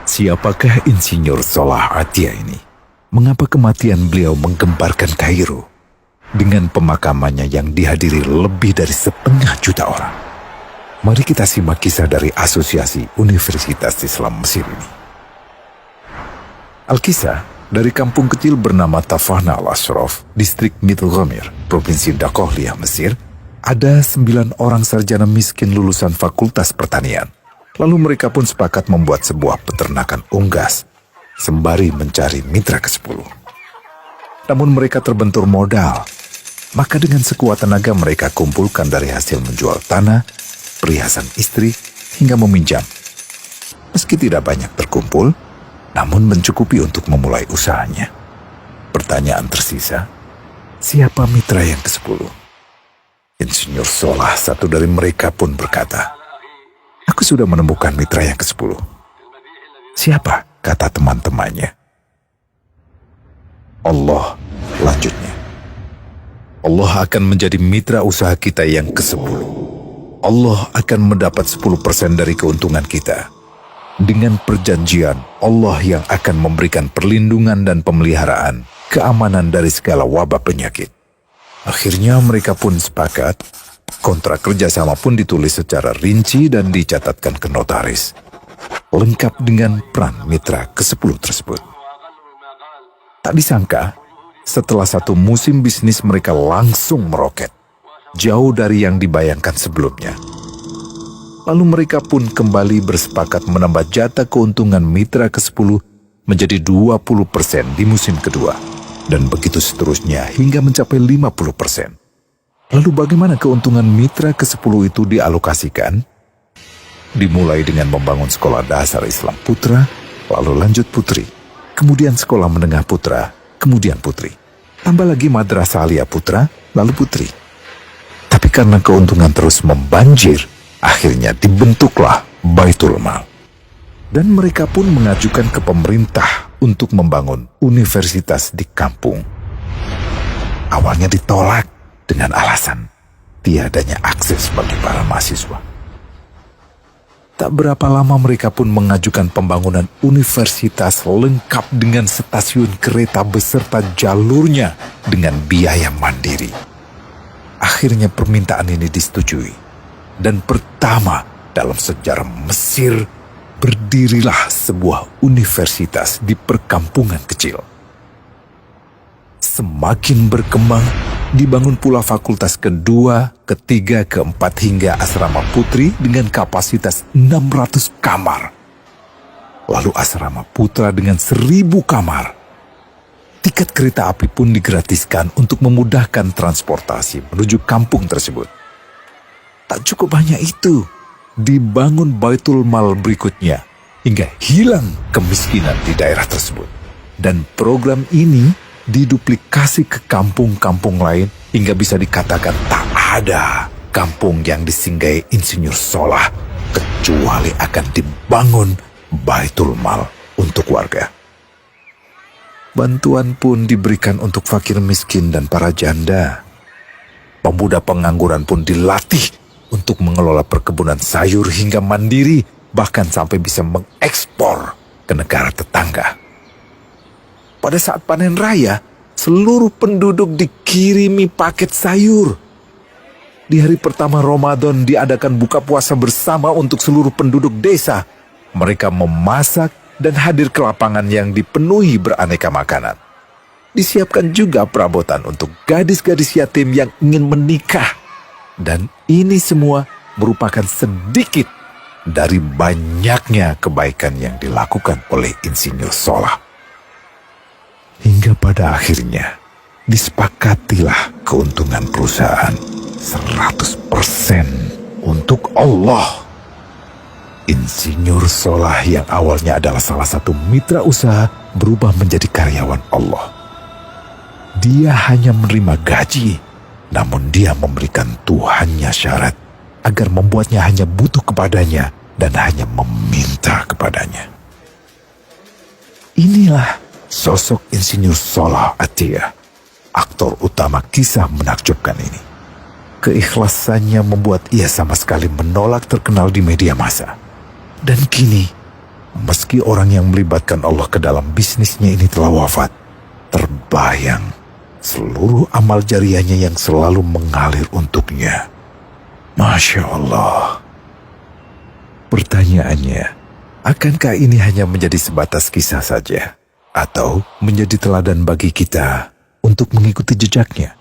Siapakah Insinyur Solah Atia ini? Mengapa kematian beliau menggemparkan Kairo? Dengan pemakamannya yang dihadiri lebih dari 500.000 orang. Mari kita simak kisah dari Asosiasi Universitas Islam Mesir ini. Al-Kisah dari kampung kecil bernama Tafahna al-Ashraf, distrik Middle Ghamir, provinsi Dakohliyah, Mesir, ada 9 orang sarjana miskin lulusan fakultas pertanian. Lalu mereka pun sepakat membuat sebuah peternakan unggas, sembari mencari mitra ke-10. Namun mereka terbentur modal, maka dengan sekuat tenaga mereka kumpulkan dari hasil menjual tanah, perhiasan istri, hingga meminjam. Meski tidak banyak terkumpul, namun mencukupi untuk memulai usahanya. Pertanyaan tersisa, siapa mitra yang ke-10? Insinyur Solah, satu dari mereka, pun berkata, "Aku sudah menemukan mitra yang ke-10. Siapa?" kata teman-temannya. "Allah," lanjutnya. "Allah akan menjadi mitra usaha kita yang ke-10. Allah akan mendapat 10% dari keuntungan kita. Dengan perjanjian, Allah yang akan memberikan perlindungan dan pemeliharaan, keamanan dari segala wabah penyakit." Akhirnya mereka pun sepakat. Kontrak kerjasama pun ditulis secara rinci dan dicatatkan ke notaris, lengkap dengan peran mitra ke-10 tersebut. Tak disangka, setelah 1 musim bisnis mereka langsung meroket, jauh dari yang dibayangkan sebelumnya. Lalu mereka pun kembali bersepakat menambah jatah keuntungan mitra ke-10 menjadi 20% di musim kedua, dan begitu seterusnya hingga mencapai 50%. Lalu bagaimana keuntungan mitra ke-10 itu dialokasikan? Dimulai dengan membangun sekolah dasar Islam putra, lalu lanjut putri, kemudian sekolah menengah putra, kemudian putri. Tambah lagi madrasah aliyah putra, lalu putri. Tapi karena keuntungan terus membanjir, akhirnya dibentuklah Baitul Mal. Dan mereka pun mengajukan ke pemerintah untuk membangun universitas di kampung. Awalnya ditolak dengan alasan tiadanya akses bagi para mahasiswa. Tak berapa lama mereka pun mengajukan pembangunan universitas lengkap dengan stasiun kereta beserta jalurnya dengan biaya mandiri. Akhirnya permintaan ini disetujui, dan pertama dalam sejarah Mesir berdirilah sebuah universitas di perkampungan kecil. Semakin berkembang, dibangun pula fakultas kedua, ketiga, keempat hingga asrama putri dengan kapasitas 600 kamar. Lalu asrama putra dengan 1.000 kamar. Tiket kereta api pun digratiskan untuk memudahkan transportasi menuju kampung tersebut. Tak cukup hanya itu, dibangun Baitul Mal berikutnya hingga hilang kemiskinan di daerah tersebut. Dan program ini diduplikasi ke kampung-kampung lain hingga bisa dikatakan tak ada kampung yang disinggahi Insinyur Solah kecuali akan dibangun Baitul Mal untuk warga. Bantuan pun diberikan untuk fakir miskin dan para janda. Pemuda pengangguran pun dilatih untuk mengelola perkebunan sayur hingga mandiri, bahkan sampai bisa mengekspor ke negara tetangga. Pada saat panen raya, seluruh penduduk dikirimi paket sayur. Di hari pertama Ramadan diadakan buka puasa bersama untuk seluruh penduduk desa. Mereka memasak dan hadir ke lapangan yang dipenuhi beraneka makanan. Disiapkan juga perabotan untuk gadis-gadis yatim yang ingin menikah. Dan ini semua merupakan sedikit dari banyaknya kebaikan yang dilakukan oleh Insinyur Solah. Hingga pada akhirnya disepakatilah keuntungan perusahaan 100% untuk Allah. Insinyur Solah yang awalnya adalah salah satu mitra usaha berubah menjadi karyawan Allah. Dia hanya menerima gaji, namun dia memberikan Tuhannya syarat agar membuatnya hanya butuh kepadanya dan hanya meminta kepadanya. Inilah sosok Insinyur Solah Atia, aktor utama kisah menakjubkan ini. Keikhlasannya membuat ia sama sekali menolak terkenal di media massa. Dan kini, meski orang yang melibatkan Allah ke dalam bisnisnya ini telah wafat, terbayang seluruh amal jariahnya yang selalu mengalir untuknya. Masya Allah. Pertanyaannya, akankah ini hanya menjadi sebatas kisah saja? Atau menjadi teladan bagi kita untuk mengikuti jejaknya?